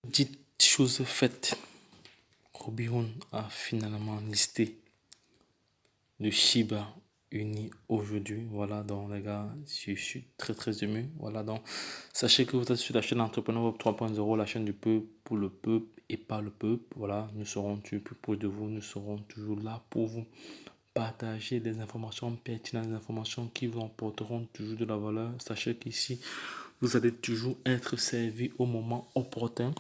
Petite chose faite, Robinhood a finalement listé le Shiba Uni aujourd'hui. Voilà, donc les gars, je suis très ému. Voilà, donc sachez que vous êtes sur la chaîne Entrepreneur Web 3.0, la chaîne du peuple, pour le peuple et par le peuple. Voilà, nous serons toujours plus proches de vous, nous serons toujours là pour vous partager des informations pertinentes, des informations qui vous apporteront toujours de la valeur. Sachez qu'ici, vous allez toujours être servi au moment opportun.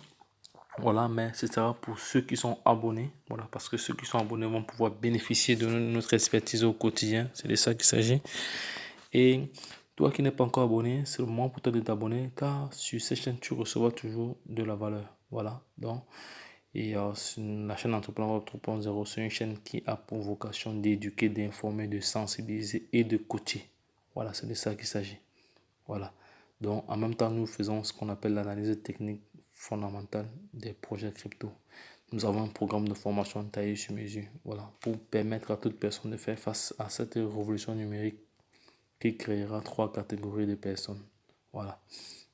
Voilà, mais ce sera pour ceux qui sont abonnés. Voilà, parce que ceux qui sont abonnés vont pouvoir bénéficier de notre expertise au quotidien. C'est de ça qu'il s'agit. Et toi qui n'es pas encore abonné, c'est le moment pour toi de t'abonner, car sur cette chaîne, tu recevras toujours de la valeur. Voilà, donc, et la chaîne Entrepreneur Web 3.0, c'est une chaîne qui a pour vocation d'éduquer, d'informer, de sensibiliser et de coacher. Voilà, c'est de ça qu'il s'agit. Voilà. Donc, en même temps, nous faisons ce qu'on appelle l'analyse technique fondamentale des projets crypto. Nous avons un programme de formation taillé sur mesure, voilà, pour permettre à toute personne de faire face à cette révolution numérique qui créera 3 catégories de personnes. Voilà.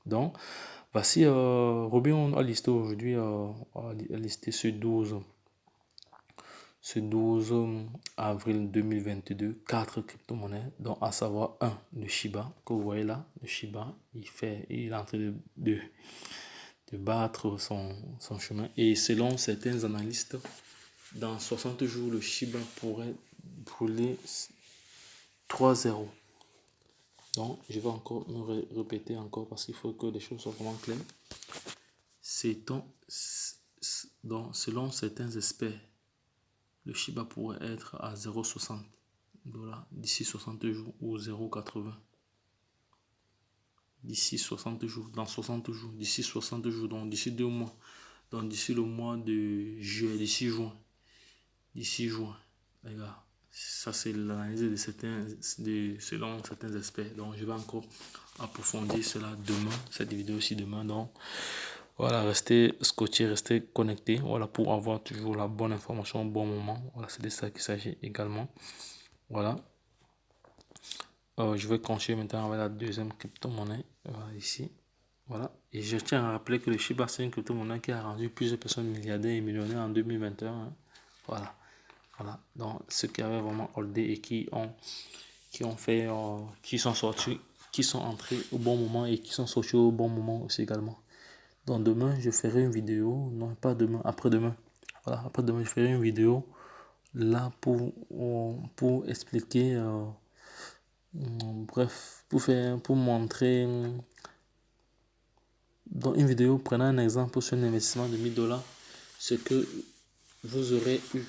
Donc, voici, Robin a listé aujourd'hui, a listé ce 12 avril 2022, 4 crypto-monnaies, dont à savoir le Shiba, que vous voyez là. Le Shiba, il est en train de battre son chemin. Et selon certains analystes, dans 60 jours, le Shiba pourrait brûler 3-0. Donc, je vais encore me répéter encore parce qu'il faut que les choses soient vraiment claires. Donc, selon certains experts, le Shiba pourrait être à 0,60 $ d'ici 60 jours ou 0,80 d'ici 60 jours, dans 60 jours, d'ici 60 jours, donc d'ici 2 mois, donc d'ici le mois de juillet, d'ici juin, les gars. Ça, c'est l'analyse selon certains experts. Donc, je vais encore approfondir cela demain, cette vidéo aussi demain. Donc, voilà, restez scotché, restez connecté, voilà, pour avoir toujours la bonne information au bon moment. Voilà, c'est de ça qu'il s'agit également. Voilà. Je vais continuer maintenant avec la deuxième crypto-monnaie. Voilà, ici. Voilà. Et je tiens à rappeler que le Shiba, c'est une crypto-monnaie qui a rendu plusieurs personnes milliardaires et millionnaires en 2021. Hein. Voilà. Voilà. Donc, ceux qui avaient vraiment holdé et qui ont fait, qui sont sortis, qui sont entrés au bon moment et qui sont sortis au bon moment aussi également. Donc, demain, je ferai une vidéo. Non, pas demain, après-demain. Voilà. Après-demain, je ferai une vidéo là pour expliquer. Bref, pour montrer dans une vidéo, prenant un exemple sur un investissement de 1000 $, ce que vous aurez eu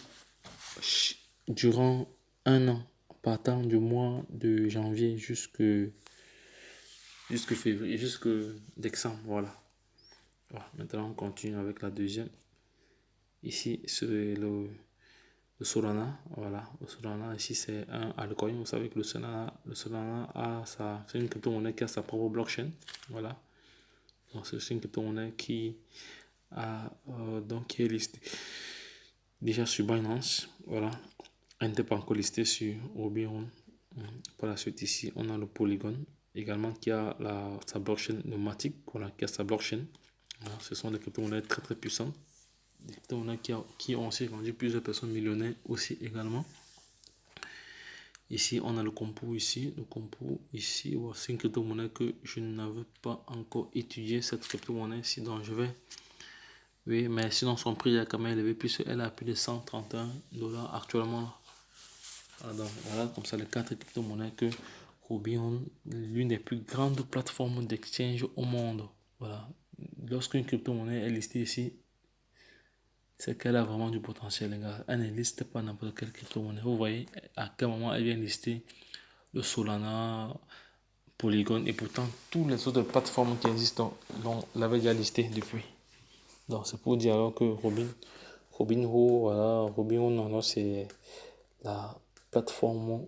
durant un an, partant du mois de janvier jusque février, jusque décembre. Voilà. Maintenant, on continue avec la deuxième. Ici, c'est le Solana. Voilà. Le Solana, ici, c'est un altcoin. Vous savez que le Solana c'est une crypto-monnaie qui a sa propre blockchain. Voilà. Donc, c'est une crypto-monnaie qui est listée déjà sur Binance. Voilà. Elle n'était pas encore listée sur Robinhood. Par la suite, ici, on a le Polygon également qui a sa blockchain pneumatique. Voilà, qui a sa blockchain. Voilà, ce sont des crypto-monnaies très puissantes. Des crypto-monnaies qui ont aussi rendu plusieurs personnes millionnaires aussi également. Ici, on a le Compo ici. Le Compo ici, c'est une crypto-monnaie que je n'avais pas encore étudié. Cette crypto-monnaie ici, donc je vais... Oui, mais sinon son prix est quand même élevé puisqu'elle a plus de 131 $ actuellement. Alors, voilà, comme ça, les 4 crypto-monnaies que Robinhood, l'une des plus grandes plateformes d'exchange au monde. Voilà. Lorsqu'une crypto-monnaie est listée ici, c'est qu'elle a vraiment du potentiel, les gars. Elle ne liste pas n'importe quelle crypto-monnaie. Vous voyez à quel moment elle vient lister le Solana, Polygon, et pourtant toutes les autres plateformes qui existent l'avaient déjà listé depuis. Donc c'est pour dire alors que Robinhood, voilà, Robinhood, c'est la plateforme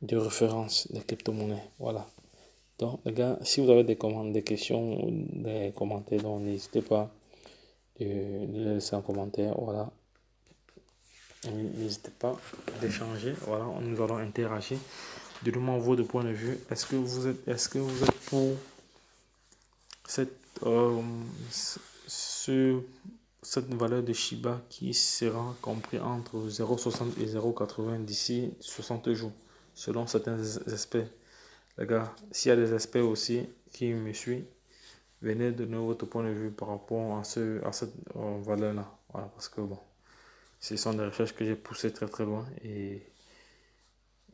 de référence des crypto-monnaies. Voilà. Donc les gars, si vous avez des questions ou des commentaires, donc n'hésitez pas de les laisser en commentaire. Voilà. N'hésitez pas d'échanger. Voilà, nous allons interagir. Donnez-moi votre point de vue. Est-ce que vous êtes pour cette sur cette valeur de Shiba qui sera compris entre 0,60 et 0,80 d'ici 60 jours, selon certains experts. Les gars, s'il y a des experts aussi qui me suivent, venez donner votre point de vue par rapport à cette valeur-là. Voilà, parce que bon, ce sont des recherches que j'ai poussées très très loin et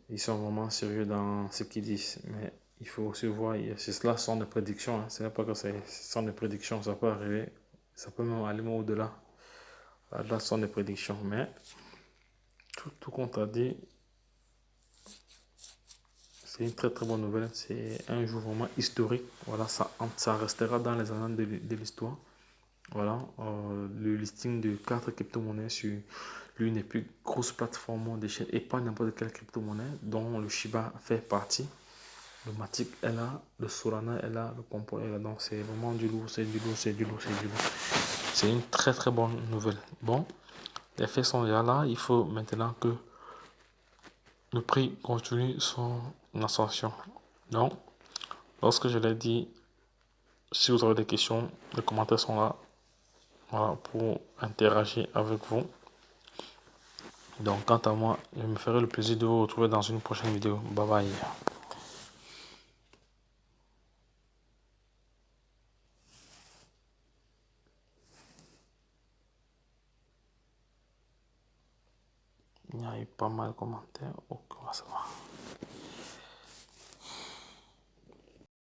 ils sont vraiment sérieux dans ce qu'ils disent. Mais il faut aussi voir, cela sont des prédictions. Hein. Ce n'est pas que ce sont des prédictions, ça peut arriver, ça peut même aller au-delà. Là, ce sont des prédictions. Mais tout compte à dire, c'est une très très bonne nouvelle. C'est un jour vraiment historique. Voilà, ça restera dans les annales de l'histoire. Voilà, le listing de 4 crypto-monnaies sur l'une des plus grosses plateformes d'échelle et pas n'importe quelle crypto-monnaie dont le Shiba fait partie. Le Matic est là, le Solana est là, le Pompo est là. Donc c'est vraiment du lourd, c'est du lourd, c'est du lourd, c'est du lourd. C'est une très très bonne nouvelle. Bon, les faits sont déjà là. Il faut maintenant que le prix continue son ascension. Donc, lorsque je l'ai dit, si vous avez des questions, les commentaires sont là. Voilà, pour interagir avec vous. Donc, quant à moi, je me ferai le plaisir de vous retrouver dans une prochaine vidéo. Bye bye. Il y a eu pas mal de commentaires. Ok, ça va.